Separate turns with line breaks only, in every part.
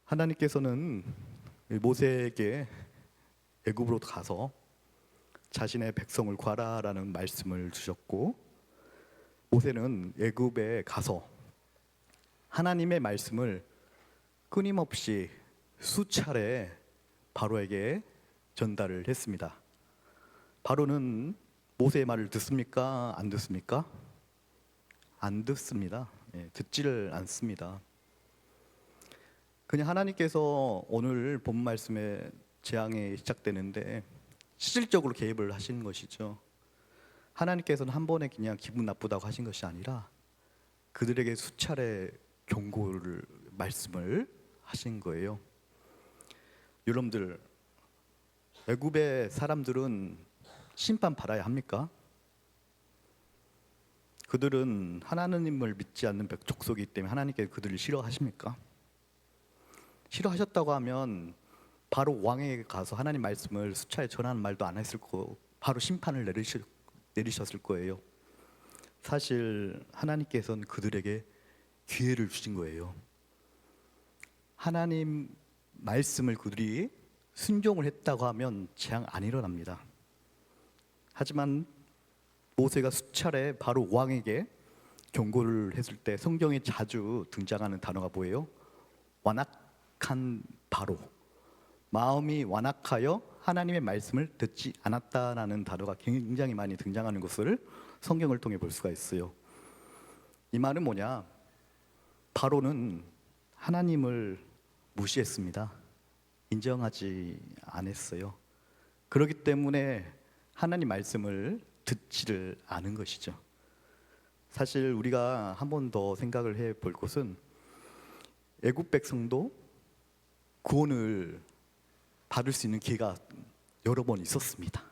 하나님께서는 모세에게 애굽으로 가서 자신의 백성을 구하라라는 말씀을 주셨고, 모세는 애굽에 가서 하나님의 말씀을 끊임없이 수차례 바로에게 전달을 했습니다. 바로는 모세의 말을 듣습니까? 안 듣습니까? 안 듣습니다. 듣지를 않습니다. 그냥 하나님께서 오늘 본 말씀의 재앙이 시작되는데 실질적으로 개입을 하신 것이죠. 하나님께서는 한 번에 그냥 기분 나쁘다고 하신 것이 아니라 그들에게 수차례 경고를 말씀을 하신 거예요. 여러분들, 애굽의 사람들은 심판 받아야 합니까? 그들은 하나님을 믿지 않는 족속이기 때문에 하나님께서 그들을 싫어하십니까? 싫어하셨다고 하면 바로 왕에게 가서 하나님 말씀을 수차례 전하는 말도 안 했을 거고 바로 심판을 내리셨을 거예요. 사실 하나님께서는 그들에게 기회를 주신 거예요. 하나님 말씀을 그들이 순종을 했다고 하면 재앙 안 일어납니다. 하지만 모세가 수차례 바로 왕에게 경고를 했을 때 성경에 자주 등장하는 단어가 뭐예요? 완악한 바로, 마음이 완악하여 하나님의 말씀을 듣지 않았다라는 단어가 굉장히 많이 등장하는 것을 성경을 통해 볼 수가 있어요. 이 말은 뭐냐? 바로는 하나님을 무시했습니다. 인정하지 않았어요. 그렇기 때문에 하나님 말씀을 듣지를 않은 것이죠. 사실 우리가 한 번 더 생각을 해볼 것은 애굽 백성도 구원을 받을 수 있는 기회가 여러 번 있었습니다.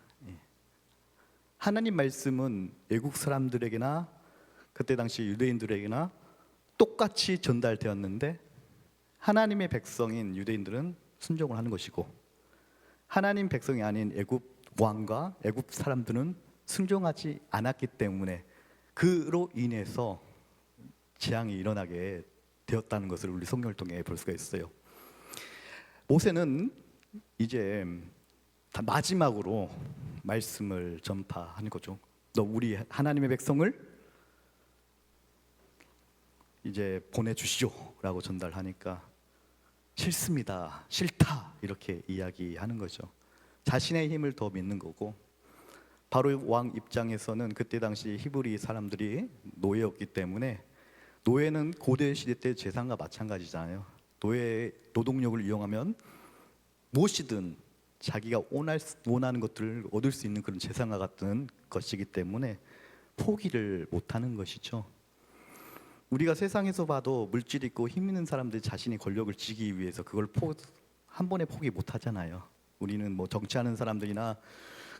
하나님 말씀은 애국 사람들에게나 그때 당시 유대인들에게나 똑같이 전달되었는데 하나님의 백성인 유대인들은 순종을 하는 것이고 하나님 백성이 아닌 애굽 왕과 애굽 사람들은 순종하지 않았기 때문에 그로 인해서 재앙이 일어나게 되었다는 것을 우리 성경을 통해 볼 수가 있어요. 모세는 이제 다 마지막으로 말씀을 전파하는 거죠. 너 우리 하나님의 백성을 이제 보내주시오라고 전달하니까 싫습니다, 싫다 이렇게 이야기하는 거죠. 자신의 힘을 더 믿는 거고, 바로 왕 입장에서는 그때 당시 히브리 사람들이 노예였기 때문에, 노예는 고대 시대 때 재산과 마찬가지잖아요. 노예 노동력을 이용하면 무엇이든 자기가 원하는 것들을 얻을 수 있는 그런 재산과 같은 것이기 때문에 포기를 못하는 것이죠. 우리가 세상에서 봐도 물질 있고 힘 있는 사람들이 자신의 권력을 지키기 위해서 그걸 한 번에 포기 못하잖아요. 우리는 뭐 정치하는 사람들이나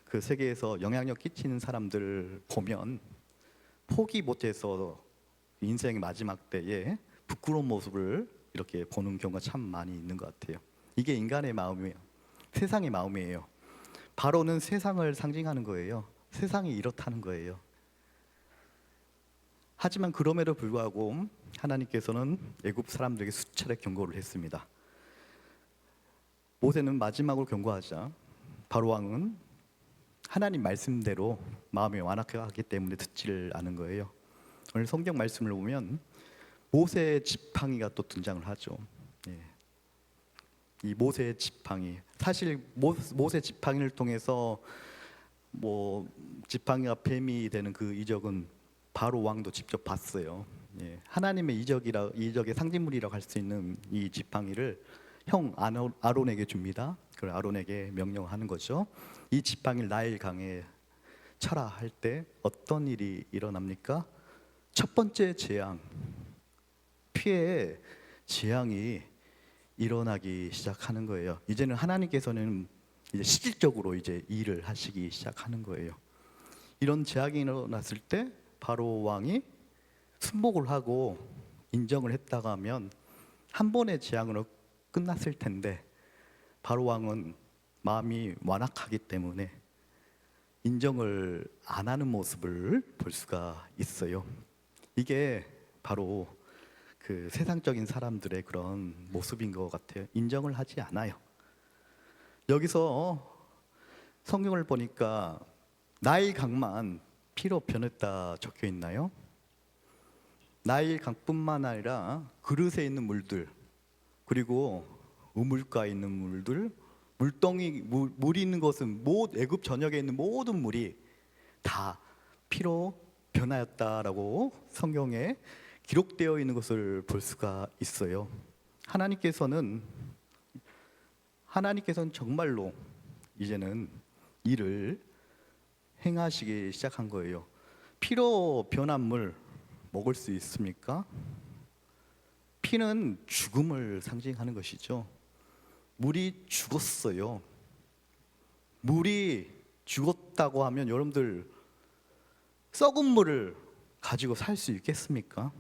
그 세계에서 영향력 끼치는 사람들 보면 포기 못해서 인생의 마지막 때에 부끄러운 모습을 이렇게 보는 경우가 참 많이 있는 것 같아요. 이게 인간의 마음이에요. 세상의 마음이에요. 바로는 세상을 상징하는 거예요. 세상이 이렇다는 거예요. 하지만 그럼에도 불구하고 하나님께서는 애굽 사람들에게 수차례 경고를 했습니다. 모세는 마지막으로 경고하자 바로 왕은 하나님 말씀대로 마음이 완악하기 때문에 듣지를 않은 거예요. 오늘 성경 말씀을 보면 모세의 지팡이가 또 등장을 하죠. 이 모세의 지팡이, 사실 모세 지팡이를 통해서 뭐 지팡이가 뱀이 되는 그 이적은 바로 왕도 직접 봤어요. 하나님의 이적의 상징물이라고 할 수 있는 이 지팡이를 형 아론에게 줍니다. 그걸 아론에게 명령하는 거죠. 이 지팡이를 나일 강에 쳐라 할 때 어떤 일이 일어납니까? 첫 번째 재앙, 피해의 재앙이 일어나기 시작하는 거예요. 이제는 하나님께서는 이제 실질적으로 이제 일을 하시기 시작하는 거예요. 이런 재앙이 일어났을 때 바로 왕이 순복을 하고 인정을 했다가 하면 한 번의 재앙으로 끝났을 텐데, 바로 왕은 마음이 완악하기 때문에 인정을 안 하는 모습을 볼 수가 있어요. 이게 바로 그 세상적인 사람들의 그런 모습인 것 같아요. 인정을 하지 않아요. 여기서 성경을 보니까 나일 강만 피로 변했다 적혀 있나요? 나일 강뿐만 아니라 그릇에 있는 물들, 그리고 우물가에 있는 물들, 물이 있는 것은 애굽 전역에 있는 모든 물이 다 피로 변하였다라고 성경에 기록되어 있는 것을 볼 수가 있어요. 하나님께서는 정말로 이제는 일을 행하시기 시작한 거예요. 피로 변한 물 먹을 수 있습니까? 피는 죽음을 상징하는 것이죠. 물이 죽었어요. 물이 죽었다고 하면 여러분들 썩은 물을 가지고 살 수 있겠습니까?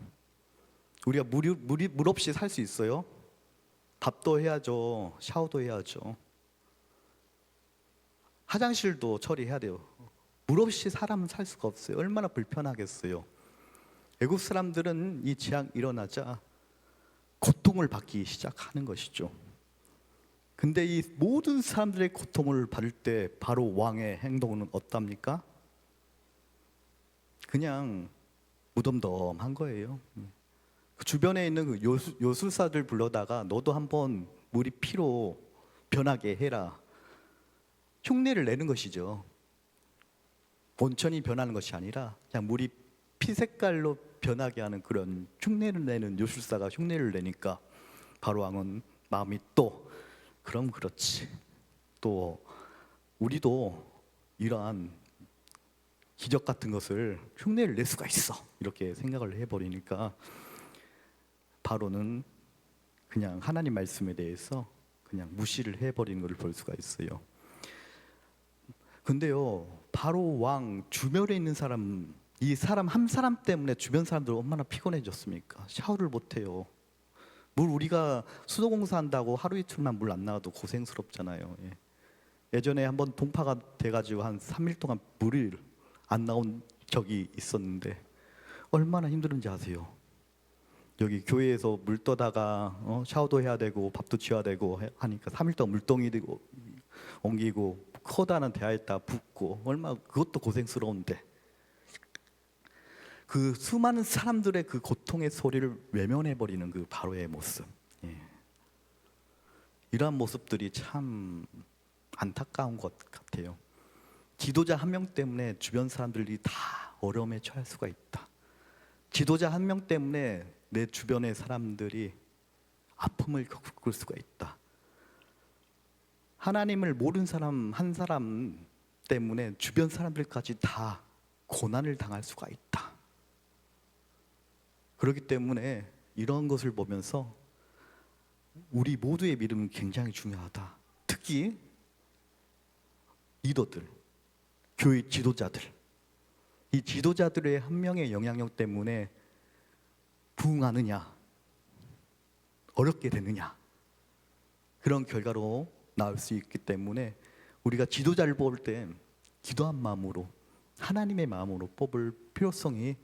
우리가 물 없이 살 수 있어요? 밥도 해야죠. 샤워도 해야죠. 화장실도 처리해야 돼요. 물 없이 사람은 살 수가 없어요. 얼마나 불편하겠어요. 애국 사람들은 이 재앙 일어나자 고통을 받기 시작하는 것이죠. 근데 이 모든 사람들의 고통을 받을 때 바로 왕의 행동은 어떻습니까? 그냥 무덤덤한 거예요. 그 주변에 있는 그 요술사들 불러다가 너도 한번 물이 피로 변하게 해라. 흉내를 내는 것이죠. 온천이 변하는 것이 아니라 그냥 물이 피 색깔로 변하게 하는 그런 흉내를 내는 요술사가 흉내를 내니까 바로 왕은 마음이 또 그럼 그렇지. 또 우리도 이러한 기적 같은 것을 흉내를 낼 수가 있어. 이렇게 생각을 해버리니까 바로는 그냥 하나님 말씀에 대해서 그냥 무시를 해버리는 것을 볼 수가 있어요. 근데요, 바로 왕 주변에 있는 사람, 이 사람 한 사람 때문에 주변 사람들 얼마나 피곤해졌습니까? 샤워를 못해요. 우리가 수도공사 한다고 하루 이틀만 물 안 나와도 고생스럽잖아요. 예전에 한번 동파가 돼가지고 한 3일 동안 물이 안 나온 적이 있었는데 얼마나 힘들은지 아세요? 여기 교회에서 물 떠다가 샤워도 해야 되고 밥도 지어야 되고 하니까 3일 동안 물동이 되고 옮기고 커다란 대야에다 붓고 얼마나 그것도 고생스러운데 그 수많은 사람들의 그 고통의 소리를 외면해버리는 그 바로의 모습, 이러한 모습들이 참 안타까운 것 같아요. 지도자 한 명 때문에 주변 사람들이 다 어려움에 처할 수가 있다. 지도자 한 명 때문에 내 주변의 사람들이 아픔을 겪을 수가 있다. 하나님을 모르는 사람 한 사람 때문에 주변 사람들까지 다 고난을 당할 수가 있다. 그렇기 때문에 이런 것을 보면서 우리 모두의 믿음은 굉장히 중요하다. 특히 리더들, 교회 지도자들, 이 지도자들의 한 명의 영향력 때문에 부응하느냐, 어렵게 되느냐, 그런 결과로 나올 수 있기 때문에 우리가 지도자를 뽑을 때 기도한 마음으로, 하나님의 마음으로 뽑을 필요성이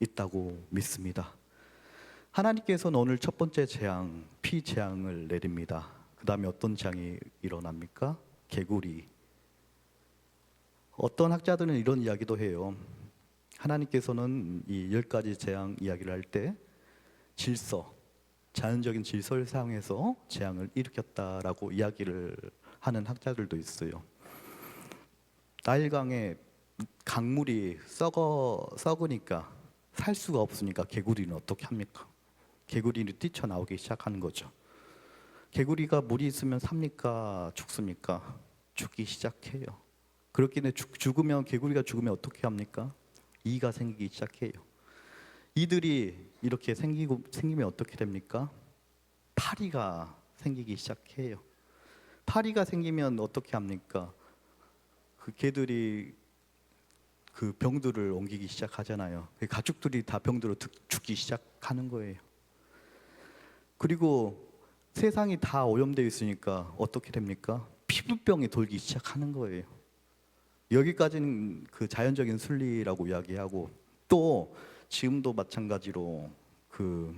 있다고 믿습니다. 하나님께서는 오늘 첫 번째 재앙, 피 재앙을 내립니다. 그 다음에 어떤 재앙이 일어납니까? 개구리. 어떤 학자들은 이런 이야기도 해요. 하나님께서는 이 10가지 재앙 이야기를 할 때 질서, 자연적인 질서를 사용해서 재앙을 일으켰다라고 이야기를 하는 학자들도 있어요. 나일강에 강물이 썩으니까 살 수가 없으니까 개구리는 어떻게 합니까? 개구리는 뛰쳐나오기 시작하는 거죠. 개구리가 물이 있으면 삽니까? 죽습니까? 죽기 시작해요. 그렇기 때문에 개구리가 죽으면 어떻게 합니까? 이가 생기기 시작해요. 이들이 이렇게 생기면 어떻게 됩니까? 파리가 생기기 시작해요. 파리가 생기면 어떻게 합니까? 그 개들이 그 병들을 옮기기 시작하잖아요. 가축들이 다 병들어 죽기 시작하는 거예요. 그리고 세상이 다 오염되어 있으니까 어떻게 됩니까? 피부병이 돌기 시작하는 거예요. 여기까지는 그 자연적인 순리라고 이야기하고, 또 지금도 마찬가지로 그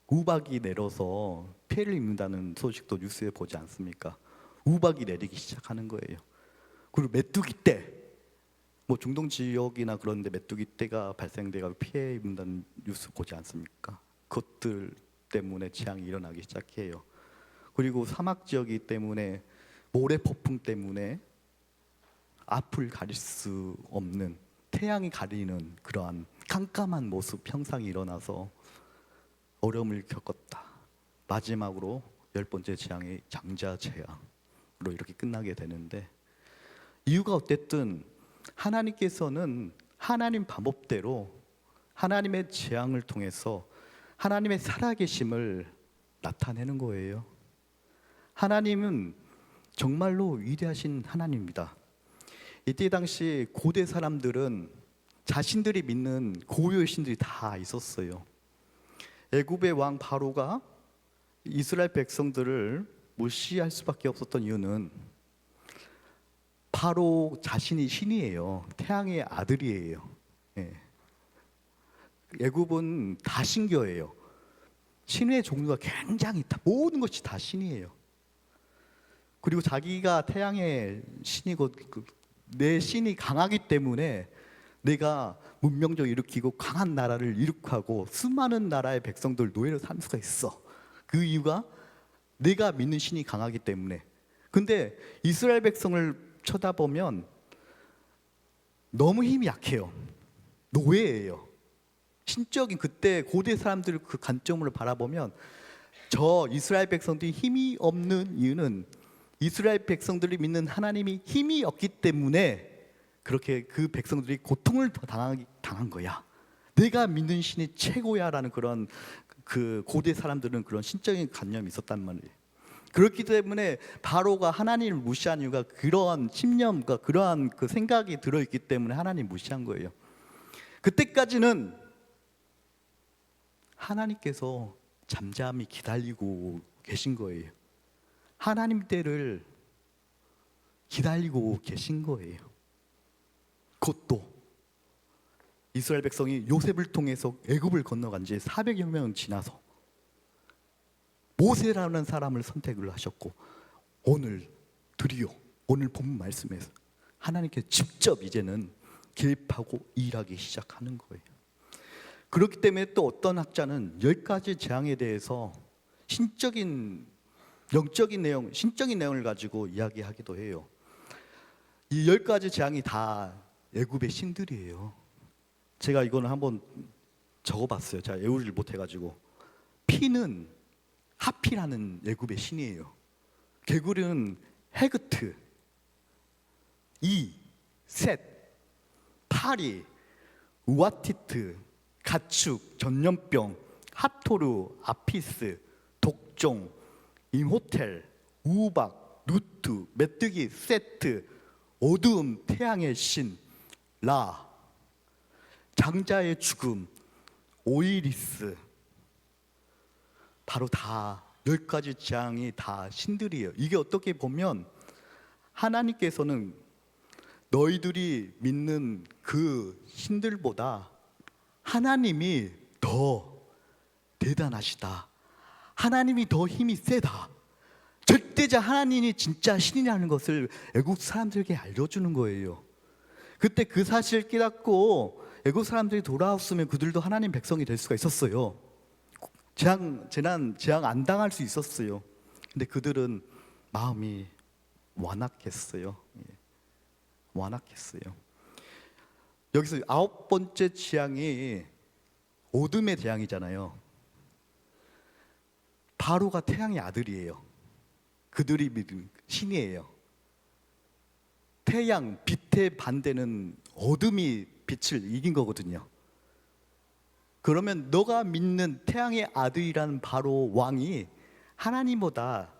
우박이 내려서 피해를 입는다는 소식도 뉴스에 보지 않습니까? 우박이 내리기 시작하는 거예요. 그리고 메뚜기 떼, 뭐 중동 지역이나 그런데 메뚜기 떼가 발생돼가 피해 입는다는 뉴스 보지 않습니까? 그것들 때문에 재앙이 일어나기 시작해요. 그리고 사막 지역이기 때문에 모래 폭풍 때문에 앞을 가릴 수 없는, 태양이 가리는 그러한 깜깜한 모습 형상이 일어나서 어려움을 겪었다. 마지막으로 10번째 재앙이 장자 재앙으로 이렇게 끝나게 되는데, 이유가 어쨌든 하나님께서는 하나님 방법대로 하나님의 재앙을 통해서 하나님의 살아계심을 나타내는 거예요. 하나님은 정말로 위대하신 하나님입니다. 이때 당시 고대 사람들은 자신들이 믿는 고유의 신들이 다 있었어요. 애굽의 왕 바로가 이스라엘 백성들을 무시할 수밖에 없었던 이유는 바로 자신이 신이에요. 태양의 아들이에요. 예. 애굽은 다 신교예요. 신의 종류가 굉장히 모든 것이 다 신이에요. 그리고 자기가 태양의 신이고 내 신이 강하기 때문에 내가 문명적 일으키고 강한 나라를 일으키고 수많은 나라의 백성들 노예로 살 수가 있어. 그 이유가 내가 믿는 신이 강하기 때문에. 근데 이스라엘 백성을 쳐다보면 너무 힘이 약해요. 노예예요. 신적인 그때 고대 사람들 그 관점으로 바라보면 저 이스라엘 백성들이 힘이 없는 이유는 이스라엘 백성들이 믿는 하나님이 힘이 없기 때문에 그렇게 그 백성들이 고통을 더 당한 거야. 내가 믿는 신이 최고야라는 그런 그 고대 사람들은 그런 신적인 관념이 있었단 말이에요. 그렇기 때문에 바로가 하나님을 무시한 이유가 그러한 신념과 그러한 그 생각이 들어있기 때문에 하나님 무시한 거예요. 그때까지는 하나님께서 잠잠히 기다리고 계신 거예요. 하나님 때를 기다리고 계신 거예요. 그것도 이스라엘 백성이 요셉을 통해서 애굽을 건너간 지 400여 년 지나서 모세라는 사람을 선택을 하셨고, 오늘 드디어 오늘 본문 말씀에서 하나님께서 직접 이제는 개입하고 일하기 시작하는 거예요. 그렇기 때문에 또 어떤 학자는 10가지 재앙에 대해서 신적인 영적인 내용, 신적인 내용을 가지고 이야기하기도 해요. 이 10가지 재앙이 다 애굽의 신들이에요. 제가 이거는 한번 적어봤어요. 제가 외우질 못해가지고. 피는 하피라는 애굽의 신이에요. 개구리는 헤그트, 셋, 파리, 우아티트, 가축, 전염병, 하토르, 아피스, 독종, 임호텔, 우박, 누트, 메뚜기, 세트, 어두움, 태양의 신, 라, 장자의 죽음, 오이리스, 바로 다 10가지 재앙이 다 신들이에요. 이게 어떻게 보면 하나님께서는 너희들이 믿는 그 신들보다 하나님이 더 대단하시다. 하나님이 더 힘이 세다. 절대자 하나님이 진짜 신이라는 것을 애국 사람들에게 알려주는 거예요. 그때 그 사실을 깨닫고 애국 사람들이 돌아왔으면 그들도 하나님 백성이 될 수가 있었어요. 재난, 재앙 안 당할 수 있었어요. 근데 그들은 마음이 완악했어요. 완악했어요. 여기서 9번째 재앙이 어둠의 재앙이잖아요. 바로가 태양의 아들이에요. 그들이 믿은 신이에요. 태양, 빛의 반대는 어둠이 빛을 이긴 거거든요. 그러면 너가 믿는 태양의 아들이라는 바로 왕이 하나님보다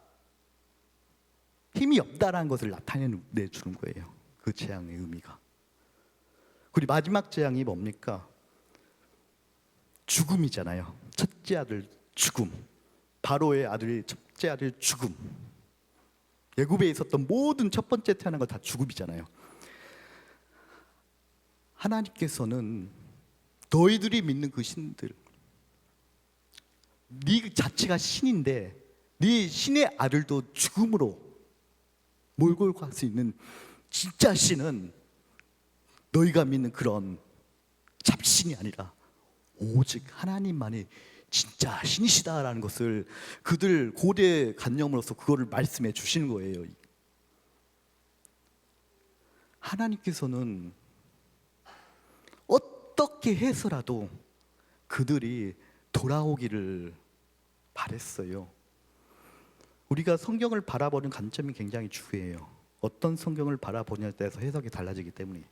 힘이 없다라는 것을 나타내주는 거예요. 그 재앙의 의미가. 그리고 마지막 재앙이 뭡니까? 죽음이잖아요. 첫째 아들 죽음. 바로의 아들이 첫째 아들 죽음. 애굽에 있었던 모든 첫 번째 태어난 거 다 죽음이잖아요. 하나님께서는 너희들이 믿는 그 신들, 네 자체가 신인데 네 신의 아들도 죽음으로 몰고 갈 수 있는 진짜 신은 너희가 믿는 그런 잡신이 아니라 오직 하나님만이 진짜 신이시다라는 것을 그들 고대 관념으로서 그거를 말씀해 주시는 거예요. 하나님께서는 어떻게 해서라도 그들이 돌아오기를 바랬어요. 우리가 성경을 바라보는 관점이 굉장히 중요해요. 어떤 성경을 바라보냐에 따라서 해석이 달라지기 때문에.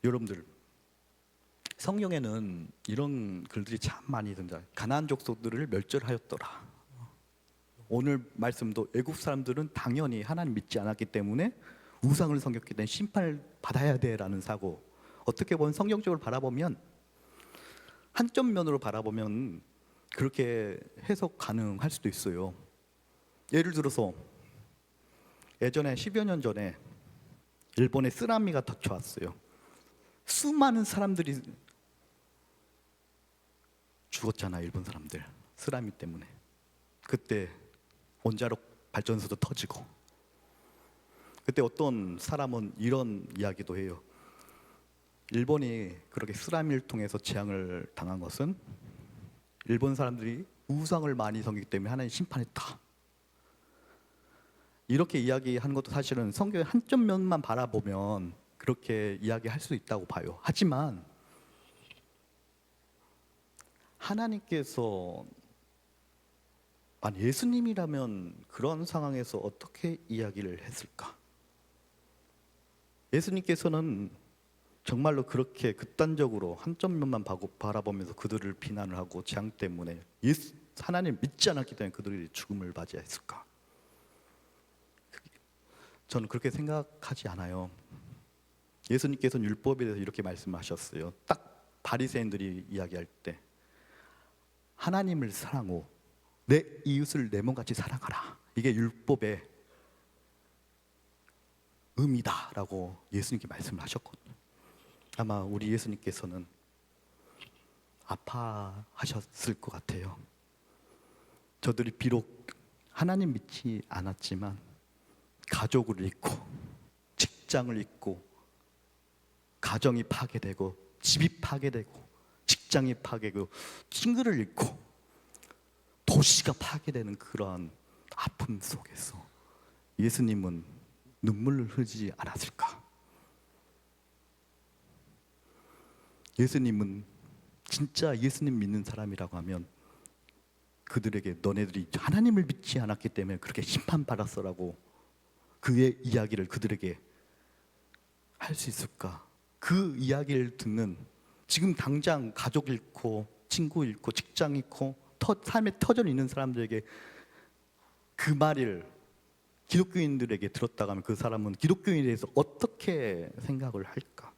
여러분들, 성경에는 이런 글들이 참 많이 등장. 가나안 족속들을 멸절하였더라. 오늘 말씀도 애국 사람들은 당연히 하나님 믿지 않았기 때문에 우상을 섬겼기 때문에 심판을 받아야 돼라는 사고. 어떻게 보면 성경적으로 바라보면 한쪽 면으로 바라보면 그렇게 해석 가능할 수도 있어요. 예를 들어서 예전에 10여 년 전에 일본에 쓰나미가 덮쳐왔어요. 수많은 사람들이 죽었잖아, 일본 사람들. 쓰나미 때문에. 그때 원자력 발전소도 터지고. 그때 어떤 사람은 이런 이야기도 해요. 일본이 그렇게 쓰나미를 통해서 재앙을 당한 것은 일본 사람들이 우상을 많이 섬기기 때문에 하나님 심판했다. 이렇게 이야기하는 것도 사실은 성경의 한쪽 면만 바라보면 그렇게 이야기할 수 있다고 봐요. 하지만 하나님께서 예수님이라면 그런 상황에서 어떻게 이야기를 했을까? 예수님께서는 정말로 그렇게 극단적으로 한쪽 면만 바라보면서 그들을 비난을 하고 재앙 때문에 하나님 믿지 않았기 때문에 그들이 죽음을 맞이해야 했을까? 저는 그렇게 생각하지 않아요. 예수님께서는 율법에 대해서 이렇게 말씀하셨어요. 딱 바리새인들이 이야기할 때 하나님을 사랑하고 내 이웃을 내 몸같이 사랑하라. 이게 율법의 의미다라고 예수님께 말씀을 하셨거든요. 아마 우리 예수님께서는 아파하셨을 것 같아요. 저들이 비록 하나님 믿지 않았지만 가족을 잃고 직장을 잃고 가정이 파괴되고 집이 파괴되고 직장이 파괴되고 친구를 잃고 도시가 파괴되는 그러한 아픔 속에서 예수님은 눈물을 흘리지 않았을까? 예수님은 진짜 예수님 믿는 사람이라고 하면 그들에게 너네들이 하나님을 믿지 않았기 때문에 그렇게 심판받았어라고 그의 이야기를 그들에게 할 수 있을까? 그 이야기를 듣는 지금 당장 가족 잃고 친구 잃고 직장 잃고 삶의 터전이 있는 사람들에게 그 말을 기독교인들에게 들었다가 하면 그 사람은 기독교인에 대해서 어떻게 생각을 할까?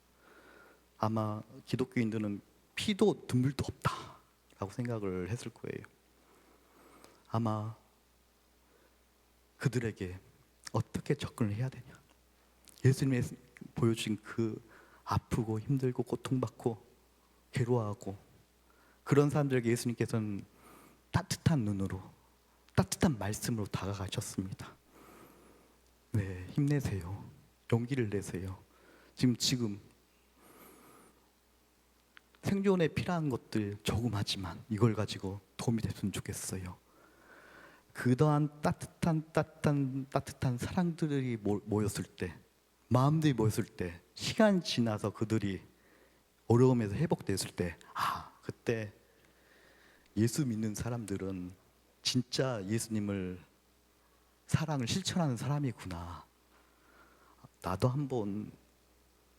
아마 기독교인들은 피도 눈물도 없다라고 생각을 했을 거예요. 아마 그들에게 어떻게 접근을 해야 되냐? 예수님이 보여주신 그 아프고 힘들고 고통받고 괴로워하고 그런 사람들에게 예수님께서는 따뜻한 눈으로 따뜻한 말씀으로 다가가셨습니다. 네, 힘내세요. 용기를 내세요. 지금 생존에 필요한 것들 조금하지만 이걸 가지고 도움이 됐으면 좋겠어요. 그러한 따뜻한 사랑들이 모였을 때, 마음들이 모였을 때, 시간 지나서 그들이 어려움에서 회복됐을 때, 그때 예수 믿는 사람들은 진짜 예수님을 사랑을 실천하는 사람이구나. 나도 한번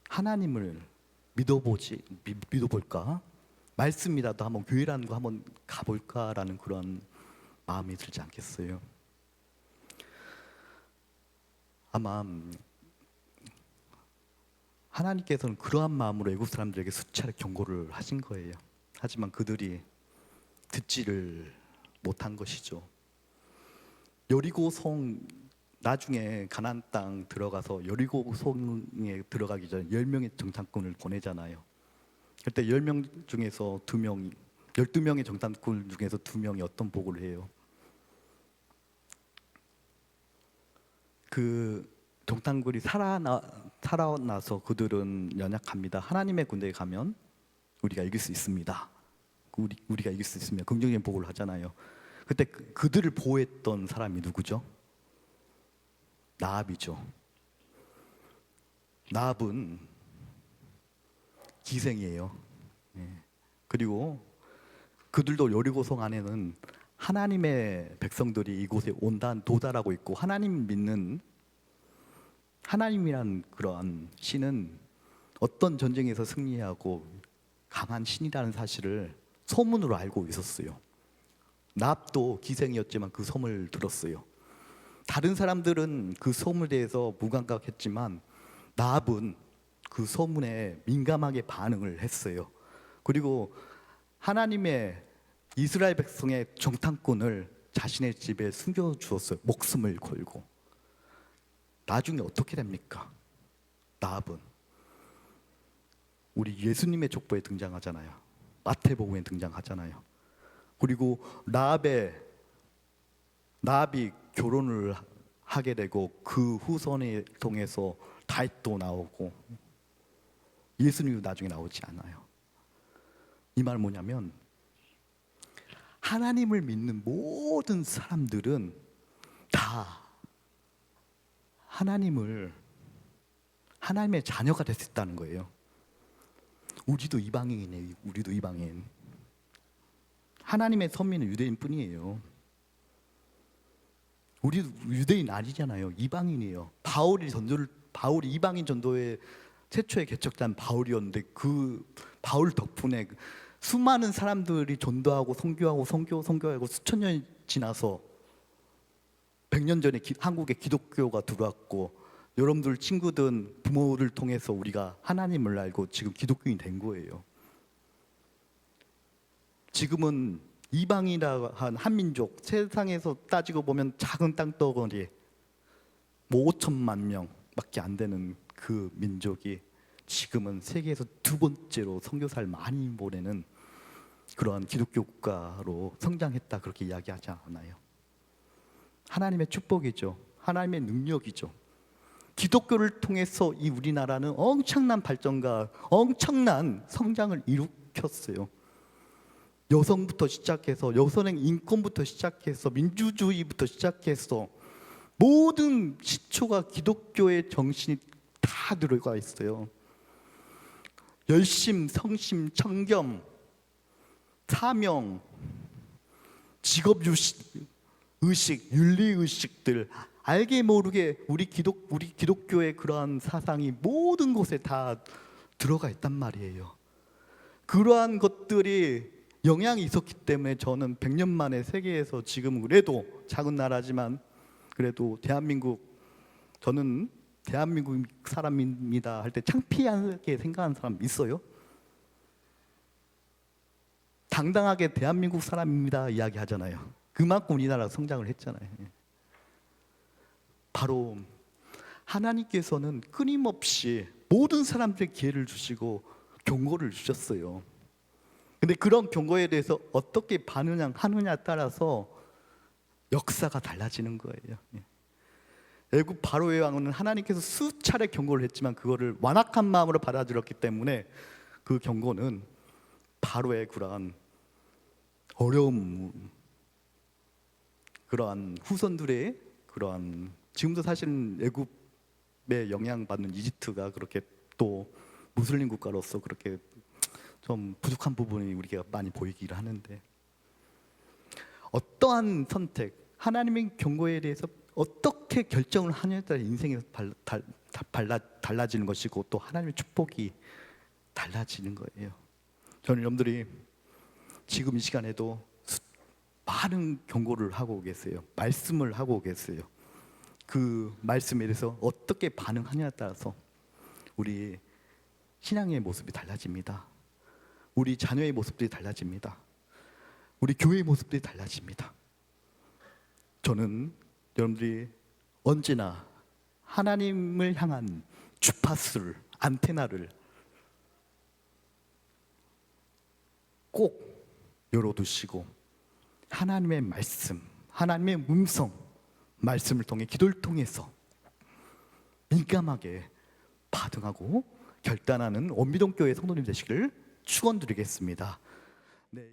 하나님을 믿어볼까? 말씀이라도 한번 교회라는 거 한번 가볼까라는 그런 마음이 들지 않겠어요? 아마 하나님께서는 그러한 마음으로 애국 사람들에게 수차례 경고를 하신 거예요. 하지만 그들이 듣지를 못한 것이죠. 여리고성 나중에 가나안 땅 들어가서 여리고성에 들어가기 전에 10명의 정탐꾼을 보내잖아요. 그때 10명 중에서 2명이 12명의 정탐꾼 중에서 2명이 어떤 보고를 해요? 그 정탐꾼이 살아나서 그들은 연약합니다. 하나님의 군대에 가면 우리가 이길 수 있습니다. 우리가 이길 수 있으면 긍정적인 보고를 하잖아요. 그때 그들을 보호했던 사람이 누구죠? 나압이죠. 나압은 기생이에요. 그리고 그들도 여리고성 안에는 하나님의 백성들이 이곳에 도달하고 있고 하나님 믿는 하나님이란 그러한 신은 어떤 전쟁에서 승리하고 강한 신이라는 사실을 소문으로 알고 있었어요. 나압도 기생이었지만 그 소문을 들었어요. 다른 사람들은 그 소문에 대해서 무감각했지만 나압은 그 소문에 민감하게 반응을 했어요. 그리고 하나님의 이스라엘 백성의 정탐꾼을 자신의 집에 숨겨주었어요. 목숨을 걸고. 나중에 어떻게 됩니까? 나압은 우리 예수님의 족보에 등장하잖아요. 마태복음에 등장하잖아요. 그리고 나압이 결혼을 하게 되고 그 후손을 통해서 다윗도 나오고 예수님도 나중에 나오지 않아요. 이 말 뭐냐면 하나님을 믿는 모든 사람들은 다 하나님의 자녀가 될 수 있다는 거예요. 우리도 이방인이에요. 우리도 이방인. 하나님의 선민은 유대인 뿐이에요. 우리도 유대인 아니잖아요. 이방인이에요. 바울이 이방인 전도의 최초의 개척자는 바울이었는데 그 바울 덕분에 수많은 사람들이 전도하고 선교하고 수천 년이 지나서 100년 전에 한국에 기독교가 들어왔고 여러분들 친구든 부모를 통해서 우리가 하나님을 알고 지금 기독교인이 된 거예요. 지금은 이방이라 한 한민족, 세상에서 따지고 보면 작은 땅덩어리 5천만 명밖에 안 되는 그 민족이 지금은 세계에서 2번째로 선교사를 많이 보내는 그러한 기독교 국가로 성장했다, 그렇게 이야기하지 않아요. 하나님의 축복이죠. 하나님의 능력이죠. 기독교를 통해서 이 우리나라는 엄청난 발전과 엄청난 성장을 일으켰어요. 여성부터 시작해서 여성의 인권부터 시작해서 민주주의부터 시작해서 모든 시초가 기독교의 정신이 다 들어가 있어요. 열심, 성심, 청렴, 사명, 직업의식, 윤리의식들, 알게 모르게 우리 기독교의 그러한 사상이 모든 곳에 다 들어가 있단 말이에요. 그러한 것들이 영향이 있었기 때문에 저는 100년 만에 세계에서 지금 그래도 작은 나라지만 그래도 저는 대한민국 사람입니다 할 때 창피하게 생각하는 사람 있어요? 당당하게 대한민국 사람입니다 이야기하잖아요. 그만큼 우리나라가 성장을 했잖아요. 바로 하나님께서는 끊임없이 모든 사람들에게 기회를 주시고 경고를 주셨어요. 근데 그런 경고에 대해서 어떻게 반응하느냐에 따라서 역사가 달라지는 거예요. 애굽 바로의 왕은 하나님께서 수차례 경고를 했지만 그거를 완악한 마음으로 받아들였기 때문에 그 경고는 바로의 그러한 어려움, 그러한 후손들의 그러한, 지금도 사실은 애굽에 영향받는 이집트가 그렇게 또 무슬림 국가로서 그렇게 좀 부족한 부분이 우리가 많이 보이기를 하는데, 어떠한 선택, 하나님의 경고에 대해서 어떻게 결정을 하느냐에 따라 인생이 달라지는 것이고 또 하나님의 축복이 달라지는 거예요. 저는 여러분들이 지금 이 시간에도 많은 경고를 하고 계세요. 말씀을 하고 계세요. 그 말씀에 대해서 어떻게 반응하냐에 따라서 우리 신앙의 모습이 달라집니다. 우리 자녀의 모습들이 달라집니다. 우리 교회의 모습들이 달라집니다. 저는 여러분들이 언제나 하나님을 향한 주파수를, 안테나를 꼭 열어두시고 하나님의 말씀, 하나님의 음성, 말씀을 통해 기도를 통해서 민감하게 반응하고 결단하는 원미동교회 성도님 되시기를 축원드리겠습니다. 네.